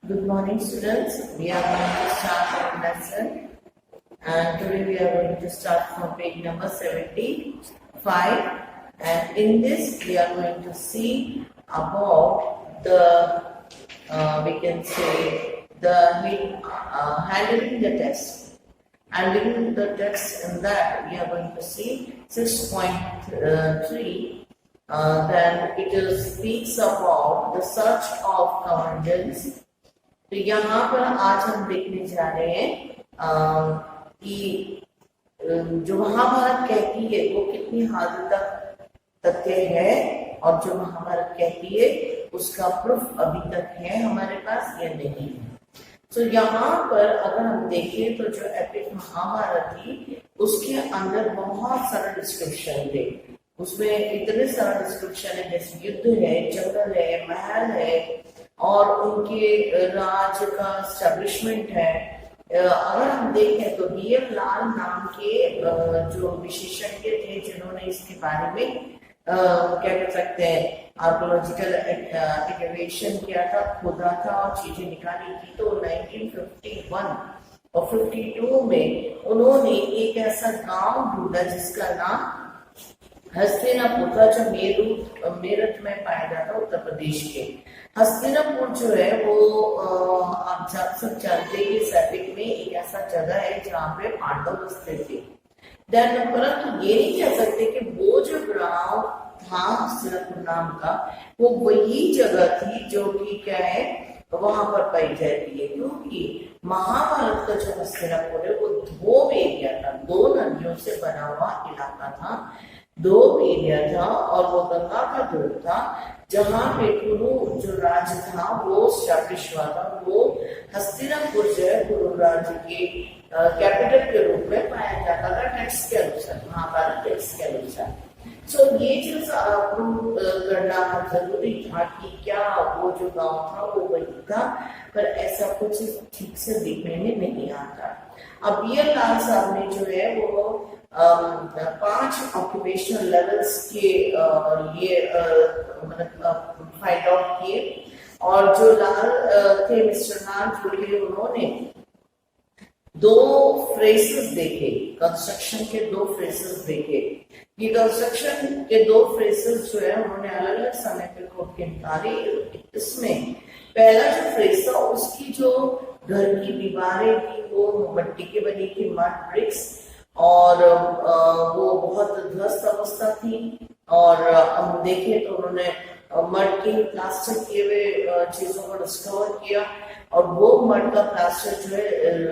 Good morning, students. We are going to start our lesson, and today we are going to start from page number 75. And in this, we are going to see about the we can say the handling the text. Handling the text in that we are going to see 6.3. Then it speaks about the search of commandants. तो यहाँ पर आज हम देखने जा रहे हैं कि जो महाभारत कहती है वो कितनी हद तक तथ्य है और जो महाभारत कहती है उसका प्रूफ अभी तक है हमारे पास या नहीं है। तो यहाँ पर अगर हम देखें तो जो एपिक महाभारत थी उसके अंदर बहुत सारा डिस्क्रिप्शन थे। उसमें इतने सारा डिस्क्रिप्शन है जैसे युद्ध है, जंगल है, महल है और उनके राज का एस्टेब्लिशमेंट है। अगर हम देखें तो बीएल लाल नाम के जो विशेषज्ञ थे जिन्होंने इसके बारे में क्या कह सकते हैं आर्कोलॉजिकल एक्सकैवेशन किया था, खोदा था और चीजें निकाली थी। तो 1951 और 52 में उन्होंने एक ऐसा गांव ढूंढा जिसका नाम हस्तिनापुर था, जो मेरठ में पाया जाता उत्तर प्रदेश के। हस्तिनापुर जो है वो आप सब जानते हैं इस एपिक में एक ऐसा जगह है जहाँ पे पांडव स्थित थे। परंतु ये नहीं कह सकते कि वो जो गांव था हस्तिनापुर नाम का वो वही जगह थी जो कि क्या है वहां पर पाई जाती है, क्योंकि महाभारत का जो हस्तिनापुर है वो दो एरिया था, दो नदियों से बना हुआ इलाका था, दो एरिया था और वो गंगा का दूर था जहाँ पे कुरु जो राज्य था वो स्टैब्लिश हुआ था। वो हस्तिनापुर जो है कुरु राज्य के कैपिटल के रूप में पाया जाता था टेक्स्ट के अनुसार, महाभारत टेक्स्ट के अनुसार। सो ये चीज प्रूव करना जरूरी था कि क्या वो जो गांव था वो वही था, पर ऐसा कुछ ठीक से देखने में नहीं आता। अब बीएल लाल साहब ने जो है वो 5 ऑक्यूपेशनल लेवल्स के लिए फाइंड आउट किए और जो लाल थे मिस्टर लाल जो थे उन्होंने 2 फ्रेसेस देखे, कंस्ट्रक्शन के 2 फ्रेसेस देखे। ये कंस्ट्रक्शन के 2 फ्रेसेस जो है उन्होंने अलग अलग समय पे खोद के निकाले। इसमें पहला जो फ्रेस था उसकी जो घर की दीवारें थी वो मिट्टी की बनी थी, मड ब्रिक्स, और वो बहुत ध्वस्त अवस्था थी। और हम देखें तो उन्होंने मड की प्लास्टर किए हुए चीजों को डिस्कवर किया और वो मड का प्लास्टर जो है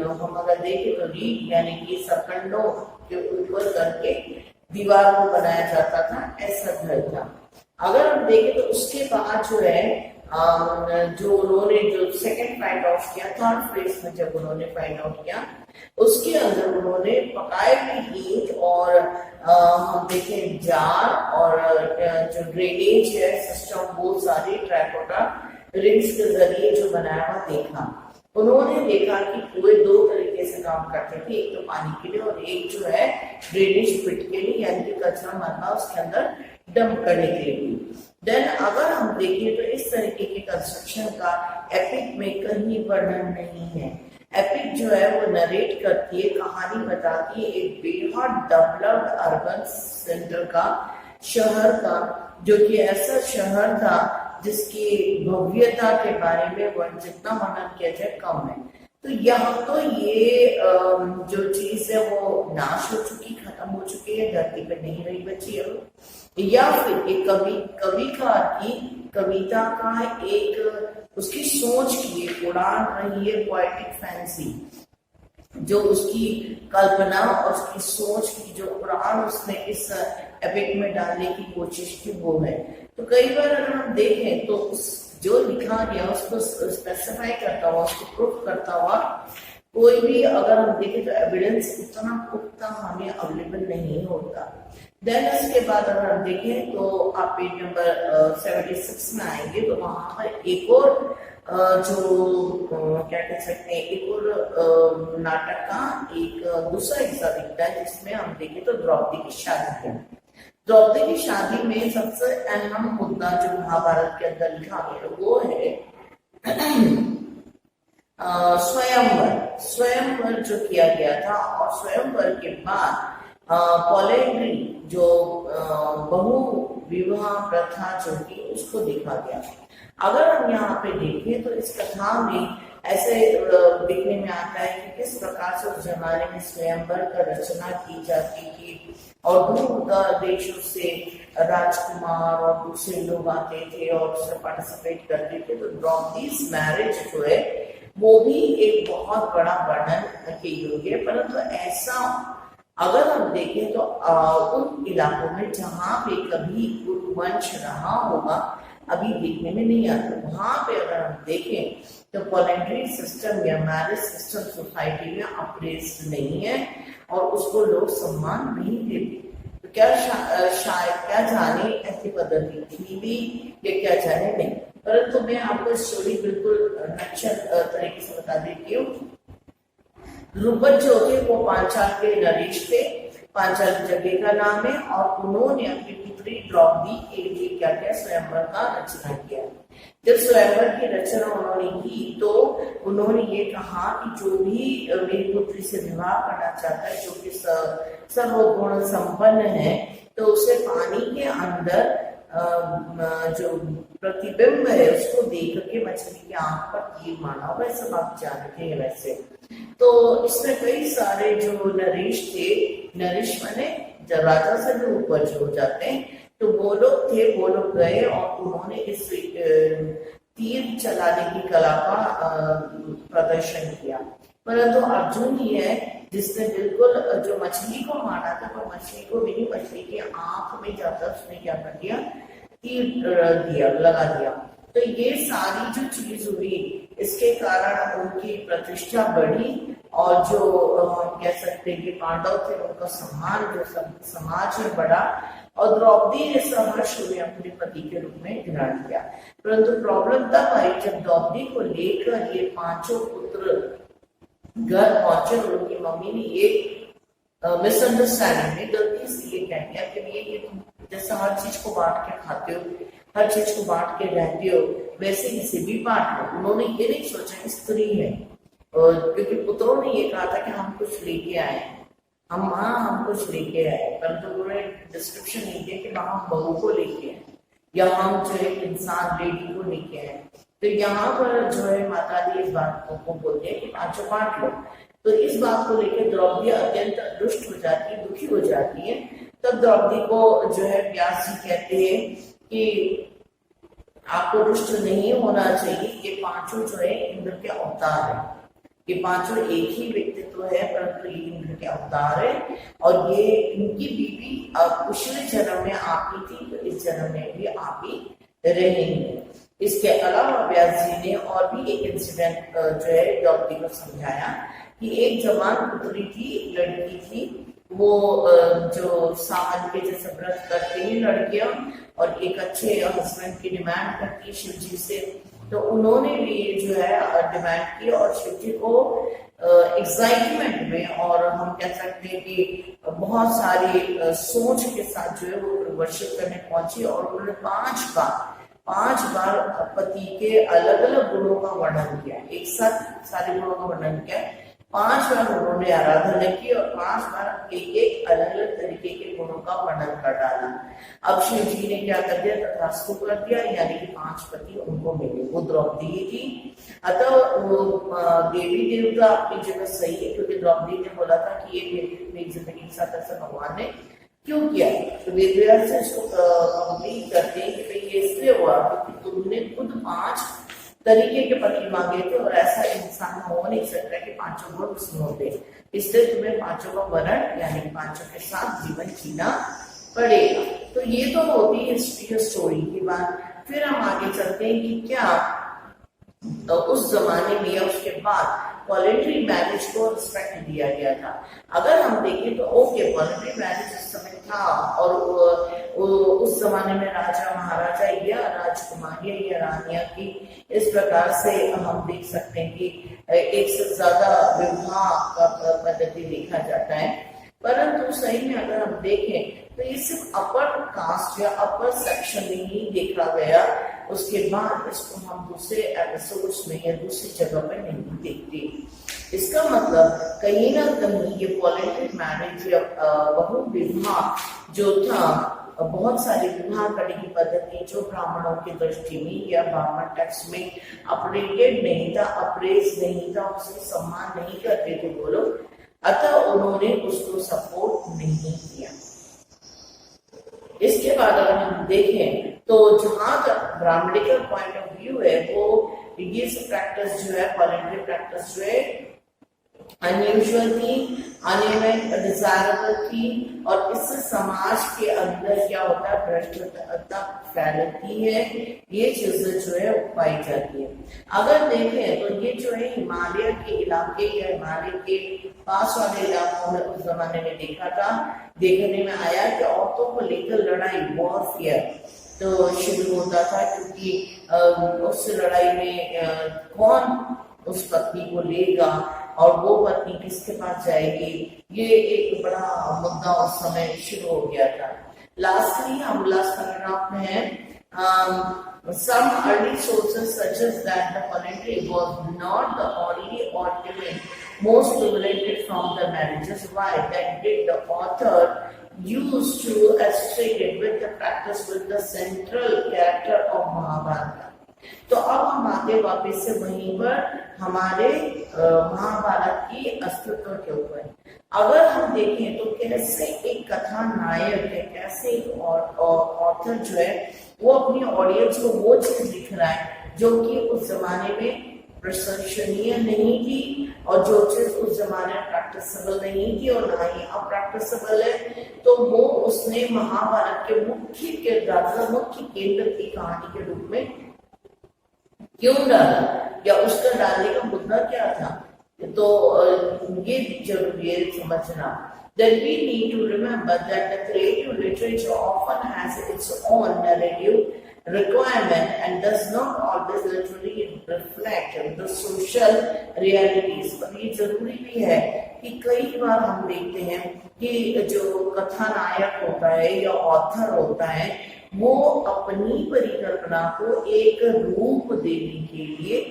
हम अगर देखें तो रीड यानी कि सरकंडों के ऊपर करके दीवार को बनाया जाता था, ऐसा घर था। अगर हम देखें तो उसके बाद जो है जो उन्होंने जो सेकंड फाइंड आउट किया, थर्ड फेज में जब उन्होंने फाइंड आउट किया उसके अंदर उन्होंने पकाए हुए ईंट और हम देखें जार और जो ड्रेनेज है सिस्टम वो सारे ट्राइकोटा रिंग्स के जरिए जो बनाया हुआ देखा। उन्होंने देखा कि कुएं 2 तरीके से काम करते थे, एक तो पानी के लिए और एक जो है ड्रेनेज पिट के लिए यानी कि कचरा मरना उसके अंदर डंप करने के लिए। देन अगर हम देखें तो इस तरीके के कंस्ट्रक्शन का एपिक में कहीं वर्णन नहीं है। एपिक जो है वो नरेट करती है, कहानी बताती है एक बेहद डेवलप्ड अर्बन सेंटर का, शहर का, जो कि ऐसा शहर था जिसकी भव्यता के बारे में जितना वर्णन किया जाए कम है। तो यहाँ तो ये जो चीज है वो नाश हो चुकी, खत्म हो चुकी है, धरती पर नहीं रही बची है। या फिर एक कविकार की कविता का एक उसकी सोच की एक उड़ान रही है, पोएटिक फैंसी, जो उसकी कल्पना और उसकी सोच की जो उड़ान उसने इस एपिक में डालने की कोशिश की वो है। तो कई बार अगर हम देखें तो जो लिखा गया उसको स्पेसिफाई करता हुआ, उसको प्रूफ करता हुआ कोई भी अगर हम देखें तो एविडेंस उतना पुख्ता हमें अवेलेबल नहीं होता। देन इसके बाद अगर हम देखें तो आप पेज नंबर 76 में आएंगे तो वहां पर एक और जो क्या कह सकते हैं एक और नाटक का एक दूसरा हिस्सा दिखता है जिसमें हम देखें तो द्रौपदी की शादी है। द्रौपदी की शादी में सबसे अहम मुद्दा जो महाभारत के अंदर लिखा गया वो है स्वयंवर जो किया गया था, और स्वयंवर के बाद पॉलिएंड्री जो बहु विवाह प्रथा जो थी उसको देखा गया। अगर हम यहाँ पे देखें तो इस कथा में ऐसे देखने में आता है कि किस प्रकार से उस जमाने में स्वयंवर का रचना की जाती थी, और दूर देशों से राजकुमार और दूसरे लोग आते थे और उसमें पार्टिसिपेट करते थे। तो द्रौपदीज मैरिज जो है वो भी एक बहुत बड़ा वर्णन के योग्य है। परंतु ऐसा अगर हम देखें तो उन इलाकों में जहाँ पे कभी कुरुवंश रहा होगा अभी देखने में नहीं आता। वहां पे अगर हम देखें तो पॉलिएंड्री सिस्टम या मैरिज सिस्टम सोसाइटी में अप्रेस्ड नहीं है और उसको लोग सम्मान नहीं देते। तो क्या शायद क्या जाने ऐसी पद्धति थी भी या क्या जाने नहीं। परंतु मैं आपको स्टोरी बिल्कुल नक्शा तरीके से बता देती हूँ। द्रुपद जो थे वो पांचाल के नरेश थे। पांचाल जगह का नाम है, और उन्होंने अपनी पुत्री द्रौपदी के लिए क्या किया, स्वयंवर का रचना किया। जब स्वयंवर की रचना उन्होंने की तो उन्होंने ये कहा कि जो भी मेरी पुत्री से विवाह करना चाहता है, जो कि सर्वगुण संपन्न है, तो उसे पानी के अंदर जो प्रतिबिंब है उसको देख के मछली की आंख पर तीर मारना, वैसे आप जानते हैं। वैसे तो इसमें कई सारे जो नरेश थे, नरेश माने जब राजा से भी ऊपर जो हो जाते हैं, तो वो लोग थे, वो लोग गए और उन्होंने इस तीर चलाने की कला का प्रदर्शन किया। परंतु अर्जुन ही है जिसने बिल्कुल जो मछली को मारा था, तो मछली को भी मछली की आंख में जाकर उसने क्या कर दिया, तीर दिया, लगा दिया। तो ये सारी जो चीज हुई, इसके कारण उनकी प्रतिष्ठा बढ़ी, और जो हम कह सकते हैं कि पांडव थे उनका सम्मान जो समाज में बढ़ा, और द्रौपदी ने सहर्ष हुए अपने पति के रूप में ग्रहण किया। परंतु प्रॉब्लम तब आई जब द्रौपदी को लेकर ये पांचों पुत्र घर पहुंचे और उनकी मम्मी ने ये मिसअंडरस्टैंडिंग में गलती से ये कह दिया कि ये तुम जैसा हर चीज को बांट के खाते हो, हर चीज को बांट के रहते हो, वैसे इसे भी बांट लो। उन्होंने ये नहीं सोचा कि स्त्री है, क्योंकि पुत्रों ने ये कहा था कि हम कुछ लेके आए, हम कुछ लेके आए, परंतु उन्होंने डिस्क्रिप्शन नहीं दिया कि हम बहू को लेके आए या हम जो है इंसान लेडी को लेके आए। तो यहाँ पर जो है माता जी इस बात को बोलते हैं कि पांचों बांट लो। तो इस बात को लेकर द्रौपदी अत्यंत रुष्ट हो जाती है, दुखी हो जाती है। तब द्रौपदी को जो है व्यास जी कहते हैं कि आपको रुष्ट नहीं होना चाहिए, ये पांचों जो है इंद्र के अवतार है, ये पांचों एक ही व्यक्तित्व है, परंतु ये इंद्र के अवतार है, और ये इनकी बीवी पिछले जन्म में आप ही थी, तो इस जन्म में भी आप ही रहेंगे। इसके अलावा व्यास जी ने और भी एक इंसिडेंट जो है द्रौपदी को समझाया कि एक जवान पुत्री थी, एक लड़की थी, वो जो सावन के जैसे व्रत करती है लड़कियां और एक अच्छे हस्बैंड की डिमांड करती है शिव जी से। तो उन्होंने भी जो है डिमांड की और शिव जी को एक्साइटमेंट में, और हम कह सकते हैं कि बहुत सारी सोच के साथ जो है वो वर्शिप करने पहुंची, और उन्होंने 5 बार पति के अलग अलग गुणों का वर्णन किया, एक साथ सारे गुणों का वर्णन किया। 5 बार उन्होंने आराधना की और 5 बार एक अलग अलग तरीके के गुणों का वर्णन कर डाला। अब शिव जी ने क्या कर दिया, तथास्तु कर दिया, यानी कि 5 पति उनको मिले, वो द्रौपदी ही थी। अतः वो देवी देवता अपनी जगह सही है, क्योंकि द्रौपदी ने बोला था कि ये मेरी जिंदगी के साथ ऐसा भगवान ने क्यों किया। तो वेदव्यास से इसको कंप्लीट करते हैं कि ये इसलिए हुआ क्योंकि तुमने खुद 5 तरीके के पति मांगे थे, और ऐसा इंसान हो नहीं सकता कि 5 गुण उसमें होते, इसलिए तुम्हें 5 का वरण यानी 5 के साथ जीवन जीना पड़ेगा। तो ये तो होती है हिस्ट्री स्टोरी की बात। फिर हम आगे चलते हैं कि क्या उस जमाने में या उसके बाद वॉलंटरी मैरिज को रिस्पेक्ट दिया गया था। अगर हम देखें तो ओके, वॉलंटरी मैरिज उस समय था, और उस जमाने में राजा महाराजा या राजकुमारियां या रानियां की इस प्रकार से हम देख सकते हैं कि एक से ज्यादा विवाह का पद्धति देखा जाता है। परंतु सही में अगर हम देखें तो ये सिर्फ अपर कास्ट या अपर सेक्शन में ही देखा गया, उसके बाद इसको हम दूसरे एपिसोड्स में या दूसरी जगह पर नहीं देखते। इसका मतलब कहीं ना कहीं ये वॉलंटरी मैरिज या बहु विवाह जो था, बहुत सारे विवाह करने की पद्धति जो ब्राह्मणों की दृष्टि में या ब्राह्मण टेक्स्ट में अपरेटेड नहीं था, अप्रेज नहीं था, उसकी सम्मान नहीं करते थे वो लोग, अतः उन्होंने उसको सपोर्ट नहीं किया। इसके बाद अगर हम देखें तो जहां तक ब्राह्मणिकल पॉइंट ऑफ व्यू है, वो ये सब प्रैक्टिस जो है, वॉलंटरी प्रैक्टिस जो है अनयूजुअल थी, डिजायरेबल थी, और इससे समाज के अंदर क्या होता है, भ्रष्टाचार फैलती है, ये चीजें जो है पाई जाती है। अगर देखें तो ये जो है हिमालय के इलाके या हिमालय के पास वाले इलाकों में उस जमाने में देखने में आया कि औरतों को लेकर लड़ाई, वॉरफेयर तो शुरू होता था, क्योंकि उस लड़ाई में कौन उस पत्नी को लेगा और वो पत्नी किसके पास जाएगी, ये एक बड़ा मुद्दा उस समय शुरू हो गया था। लास्टली हम लास्ट पैराग्राफ में है, some early sources suggest that the polity was not the only argument most liberated from the marriages. Why? That did the author used to associate it with the practice with the central character of Mahabharata. तो अब हम आते वापस से वहीं पर हमारे महाभारत की अस्तित्व के ऊपर। अगर हम देखें तो कैसे एक कथा नायक है, कैसे एक ऑथर जो है वो अपनी ऑडियंस को वो चीज लिख रहा है जो कि उस जमाने में प्रशंसनीय नहीं थी, और जो चीज उस जमाने में प्रैक्टिसेबल नहीं थी और ना ही अब प्रैक्टिसेबल है, तो वो उसने महाभारत के मुख्य किरदार, मुख्य केंद्र की कहानी के रूप में क्यों डाला, या उसका डालने का मुद्दा क्या था, तो ये जरूरी है समझना। Then we need to remember that the creative literature often has its own narrative requirement and does not always literally reflect the social realities। पर ये जरूरी भी है कि कई बार हम देखते हैं कि जो कथानायक होता है या ऑथर होता है, वो अपनी परिकल्पना को एक रूप देने के लिए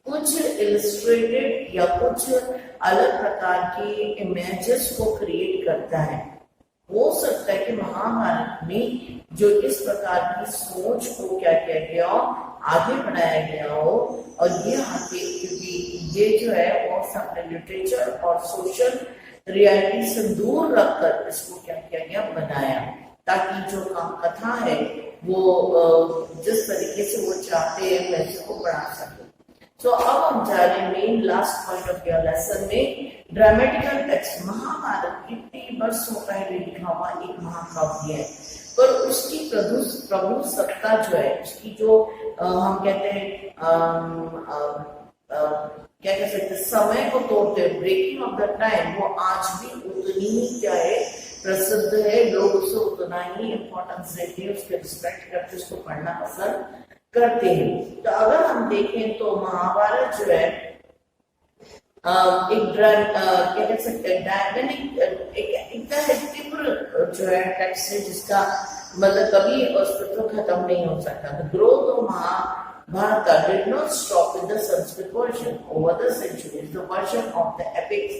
कुछ इलस्ट्रेटेड या कुछ अलग प्रकार की इमेजेस को क्रिएट करता है। हो सकता है कि महाभारत में जो इस प्रकार की सोच को क्या किया गया हो, आगे बढ़ाया गया हो, और ये आगे क्योंकि ये जो है वो सब लिटरेचर और सोशल रियलिटी से दूर रखकर इसको क्या किया गया, बनाया, ताकि जो कथा है वो जिस तरीके से वो चाहते हैं वैसे को बढ़ा सके। तो अब हम जा रहे हैं main last point of your lesson में, ड्रामेटिकल टेक्स्ट। महाभारत कितने वर्षों पहले लिखा हुआ एक महाकाव्य है, पर उसकी प्रभु सत्ता जो है, उसकी जो हम कहते हैं क्या कह सकते, समय को तोड़ते, ब्रेकिंग ऑफ द टाइम, वो आज भी उतनी ही क्या है, प्रसिद्ध है। लोग उसे उतना ही इम्पोर्टेंस देते हैं, उसके रिस्पेक्ट करते, उसको पढ़ना पसंद करते हैं। तो अगर हम देखें तो महाभारत जो है एक क्या कह सकते हैं, एक तीव्र जो है टेक्स्ट है, जिसका मतलब कभी अस्तित्व खत्म नहीं हो सकता। The growth of Mahabharata did not stop with the Sanskrit version. Over the centuries, the version of the epics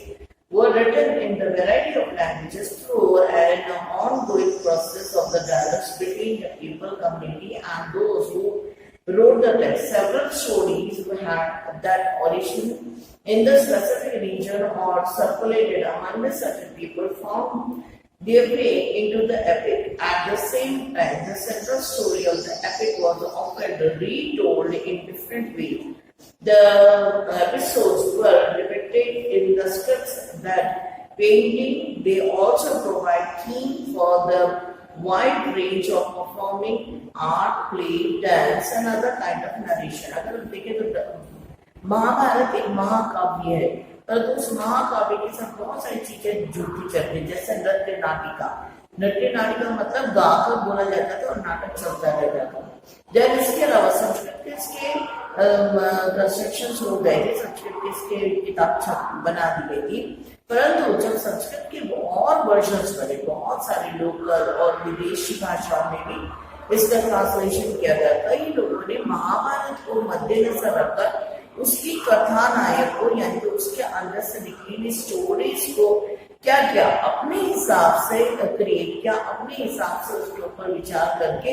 were written in the variety of languages through an ongoing process of the dialogues between the people community and those who wrote the text. Several stories had that origin in the specific region or circulated among the certain people found their way into the epic. At the same time, the central story of the epic was often retold in different ways. The episodes were depicted in the scripts that painting. They also provide theme for the wide range of performing art, play, dance and other kind of narration. अगर हम देखें तो महाभारत एक महाकाव्य है, परंतु उस महाकाव्य के साथ बहुत सारी चीजें जुड़ती चलती है, जैसे नृत्य नाटिका। नृत्य नाटिका मतलब गाकर बोला जाता था और नाटक चलता रहता था। जब इसके अलावा संस्कृत के इसके कंस्ट्रक्शन हो गए थे, संस्कृत के इसके किताब बना दी गई थी, परंतु जब संस्कृत के और वर्जन्स बने, बहुत सारे लोकल और विदेशी भाषाओं में भी इसका ट्रांसलेशन किया गया। कई लोगों ने महाभारत को मद्देनजर रखकर उसकी कथा नायक को यानी कि उसके अंदर से निकली हुई स्टोरीज को क्या क्या अपने हिसाब से क्रिएट किया, अपने हिसाब से उसके ऊपर विचार करके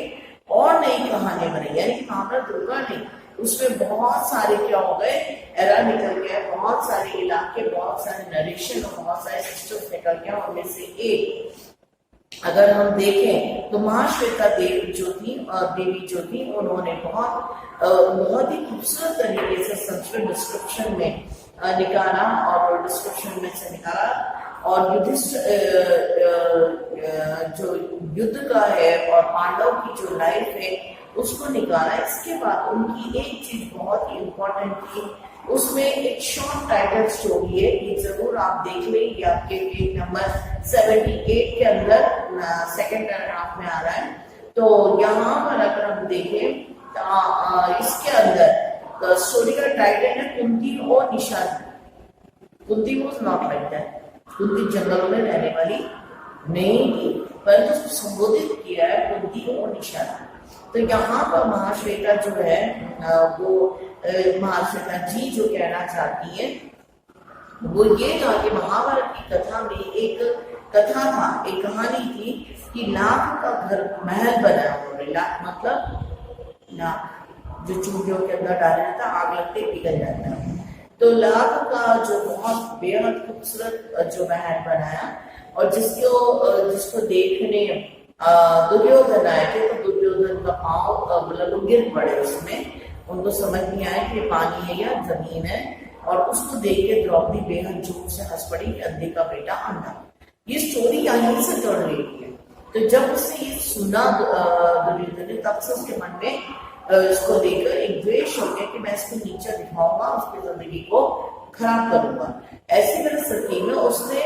और नई कहानी बनाई। यानी महाभारत रुका नहीं, उसमें बहुत सारे क्या हो गए एरा निकल गए, बहुत सारे इलाके, बहुत सारे नरेशन और बहुत सारे सिस्टम्स निकल गए। उनमें से एक अगर हम देखें तो महाश्वेता देवी जो थी उन्होंने बहुत ही खूबसूरत तरीके से संस्कृत डिस्क्रिप्शन में निकाला और डिस्क्रिप्शन में से निकाला और जो युद्ध का है और पांडव की जो लाइफ है उसको निकाला। इसके बाद उनकी एक चीज बहुत ही इम्पोर्टेंट थी, उसमें एक शॉर्ट टाइटल स्टोरी है, ये जरूर आप देख लें, ये आपके पेज नंबर 78 के अंदर सेकंड पैराग्राफ में आ रहा है। तो यहाँ पर अगर हम देखें तो इसके अंदर स्टोरी का टाइटल है कुंती और Nishadi. Kunti was not like that, Kunti जंगलों में रहने वाली नहीं थी, परंतु उसको संबोधित किया है कुंती और निशादी। तो यहाँ पर महाश्वेता जो है वो महाश्वेता जी जो कहना चाहती है वो ये था कि महाभारत की कथा में एक कथा था, एक कहानी थी कि लाख का घर महल बनाया उन्होंने। लाख मतलब लाख जो चूड़ियों के अंदर डाला जाता, आग लगते पिघल जाता है। तो लाख का जो बहुत बेहद खूबसूरत जो महल बनाया और जिसको देखने दुर्योधन आए थे, तो दुर्योधन का पांव मतलब गिर पड़े उसमें, उनको समझ नहीं आया कि पानी है या जमीन है, और उसको देख के द्रौपदी बेहद जोर से हंस पड़ी कि अंधे का बेटा अंधा। ये स्टोरी यहीं से चढ़ रही है। तो जब उसने ये सुना दुर्योधन ने, तब से उसके मन में इसको देखकर एक द्वेष हो गया कि मैं इसको नीचा दिखाऊंगा, उसकी जिंदगी को खराब करूंगा। ऐसी तरह सती में उसने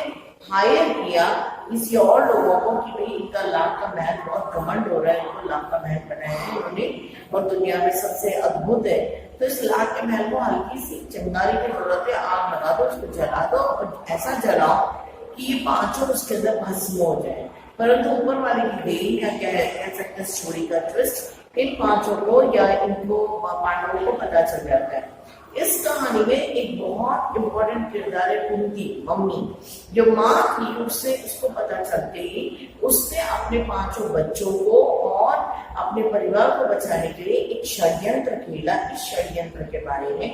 हायर किया किसी और लोगों को कि भाई इनका लाख का महल बहुत घमंड हो रहा है, इनको लाख का महल बनाया है उन्होंने और दुनिया में सबसे अद्भुत है, तो इस लाख के महल को हल्की सी चिंगारी की जरूरत है, आग लगा दो, उसको जला दो और ऐसा जलाओ कि ये पांचों उसके अंदर भस्म हो जाए। परंतु ऊपर वाले की देरी या कह सकते हैं स्टोरी का ट्विस्ट, इन पांचों को या इनको पांडवों को पता चल जाता है। इस कहानी में एक बहुत इंपॉर्टेंट किरदार है कुंती, मम्मी जो माँ थी, उसको पता चलते ही उसने अपने पांचों बच्चों को और अपने परिवार को बचाने के लिए एक षड्यंत्र खेला। इस षड्यंत्र के बारे में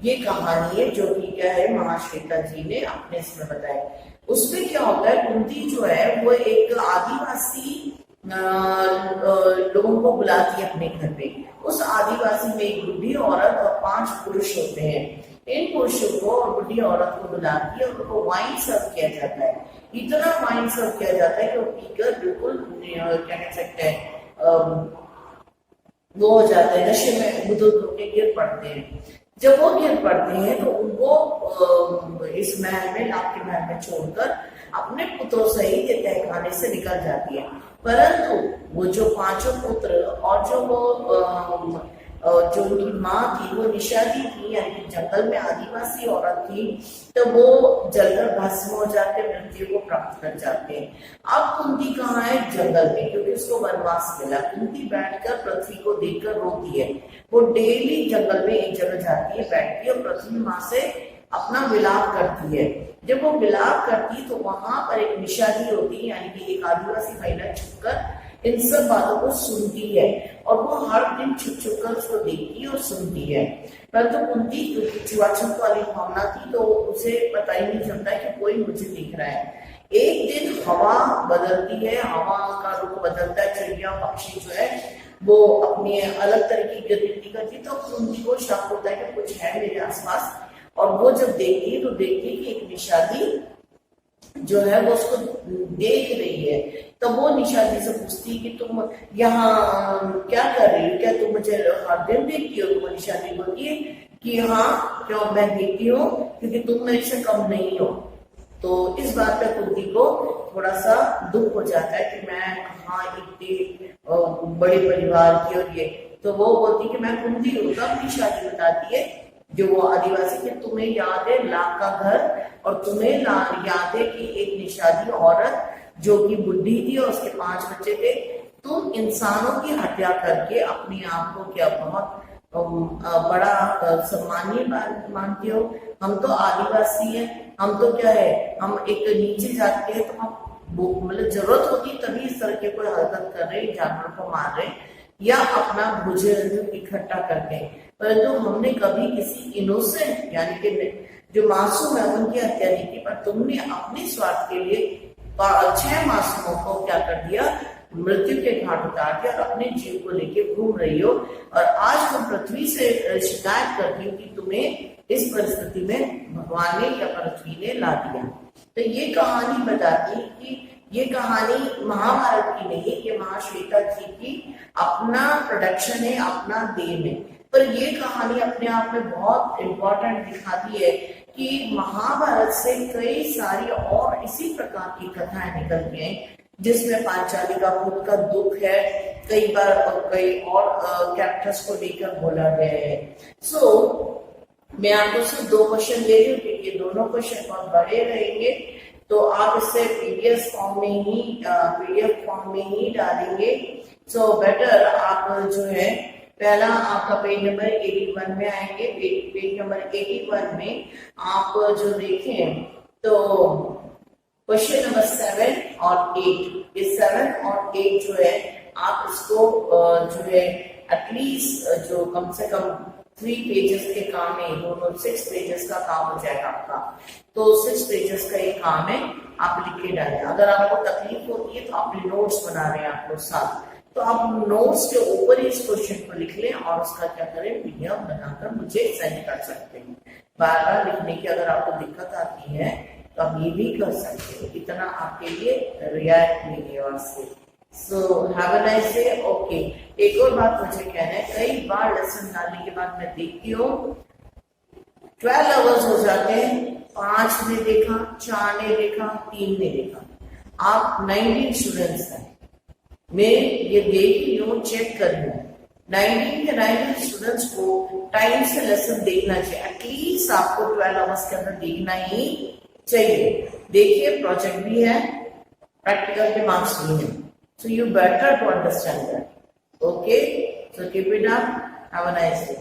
ये कहानी है जो कि क्या है महाश्वेता जी ने अपने इसमें बताया। उसमें क्या होता है, कुंती जो है वो एक आदिवासी लोगों को बुलाती है अपने घर पे। उस आदिवासी में एक बुढ़ी औरत और 5 पुरुष होते हैं। इन पुरुषों को और बुढ़ी औरत को बुलाती है और उनको वाइन सर्व किया जाता है। इतना वाइन सर्व किया जाता है कि वो पीकर बिल्कुल क्या कह सकते हैं वो हो जाते हैं, नशे में बुजुर्ग होकर गिर पड़ते हैं। जब वो गिर पड़ते हैं तो उनको इस महल में, लाख के महल में छोड़कर अपने पुत्रों सहित ये तहखाने से निकल जाती है। परंतु वो जो 5 पुत्र और जो उनकी माँ थी वो निशादी थी, यानी कि जंगल में आदिवासी औरत थी, तो वो जलकर भस्म हो जाते, मृत्यु को प्राप्त कर जाते हैं। अब कुंती कहाँ है? जंगल में, क्योंकि उसको वनवास मिला। कुंती बैठकर पृथ्वी को देखकर रोती है। वो डेली जंगल में एक जगह जाती है, बैठती है और पृथ्वी माँ से अपना विलाप करती है। जब वो विलाप करती तो वहां पर एक निशादी होती है, यानी कि एक आदिवासी महिला छुपकर इन सब बातों को सुनती है और वो हर दिन छुप छुप कर उसको देखती है और सुनती है। परंतु कुंती छुआछूत वाली भावना थी तो उसे पता ही नहीं चलता कि कोई मुझे देख रहा है। एक दिन हवा बदलती है, हवा का रुख बदलता है, चिड़िया पक्षी जो है वो अपनी अलग तरह की गतिविधि करती, तो कुंती को शक होता है कि कुछ है मेरे आसपास। और वो जब देखती है तो देखती है कि एक निशादी जो है वो उसको देख रही है। तो वो निशादी से पूछती है कि तुम यहाँ क्या कर रही हो, क्या तुम मुझे हर दिन देखती हो? तो निशादी बोलती है कि हाँ, क्यों, मैं देखती हूँ क्योंकि तुम मेरे से कम नहीं हो। तो इस बात पे कुंती को थोड़ा सा दुख हो जाता है कि मैं कहाँ इतने बड़े परिवार की, और ये तो वो बोलती कि मैं कुंती हूँ। तब निशादी बताती है जो वो आदिवासी थे, तुम्हें याद है लाख का घर, और तुम्हें याद है कि एक निशादी औरत जो कि बुढ़ी थी और उसके 5 बच्चे थे, तुम इंसानों की हत्या करके अपने आप को क्या बहुत बड़ा सम्मानीय मानते हो। हम तो आदिवासी हैं, हम तो क्या है, हम एक नीचे जाते हैं, तो हम मतलब जरूरत होती तभी इस तरह के कोई हरकत कर रहे, जानवर को मार रहे या अपना भोजन इकट्ठा करते हैं, परंतु हमने कभी किसी इनोसेंट यानी कि जो मासूम है उनकी हत्या नहीं की। पर तुमने अपने स्वार्थ के लिए 6 मासूमों को क्या कर दिया, मृत्यु के घाट उतार दिया और अपने जीव को लेके घूम रही हो। और आज तुम पृथ्वी से शिकायत करती हो कि तुम्हें इस परिस्थिति में भगवान ने या पृथ्वी ने ला दिया। तो ये कहानी बताती कि ये कहानी महाभारत की नहीं, ये महाश्वेता जी की अपना प्रोडक्शन है, अपना देन है। पर ये कहानी अपने आप में बहुत इंपॉर्टेंट दिखाती है कि महाभारत से कई सारी और इसी प्रकार की कथाएं निकलती हैं, जिसमें पांचाली का खुद का दुख है, कई बार और कई और कैरेक्टर्स को लेकर बोला गया है। मैं आपको सिर्फ 2 क्वेश्चन दे रही हूँ क्योंकि दोनों क्वेश्चन बहुत बड़े रहेंगे, तो आप इसे पीडीएफ फॉर्म में ही डालेंगे। बेटर आप जो है पहला आपका पेज नंबर 81 में आएंगे। पेज नंबर 81 में आप जो देखें तो क्वेश्चन नंबर 7 और 8, ये 7 और 8 जो है आप इसको जो है एटलीस्ट जो कम से कम 3 पेजेस के काम है, दोनों 6 पेजेस का काम हो जाएगा आपका। तो 6 पेजेस का ये काम है, आप लिख के डालें। अगर आपको तकलीफ होती है तो आप नोट्स बना रहे हैं आप लोग साथ, तो आप नोट्स के ऊपर ही इस क्वेश्चन को लिख लें और उसका क्या करें, पीडीएफ बनाकर मुझे सेंड कर सकते हैं। बार बार लिखने की अगर आपको दिक्कत आती है तो आप ये भी कर सकते हो, इतना आपके लिए रियायत मिली है उससे। Have a nice day. Okay, एक और बात मुझे कहना है, कई बार लेसन डालने के बाद मैं देखती हूँ 12 आवर्स हो जाते हैं, 5 ने देखा, 4 ने देखा, 3 ने देखा। आप 19 स्टूडेंट्स हैं, मैं ये देख रही हूँ, चेक कर रही हूँ, 19 के 19 स्टूडेंट्स को टाइम से लेसन देखना चाहिए। एटलीस्ट आपको 12 आवर्स के अंदर देखना ही चाहिए। देखिए प्रोजेक्ट भी है, प्रैक्टिकल के मार्क्स भी हैं, so you better to understand that. Okay, so keep it up. Have a nice day.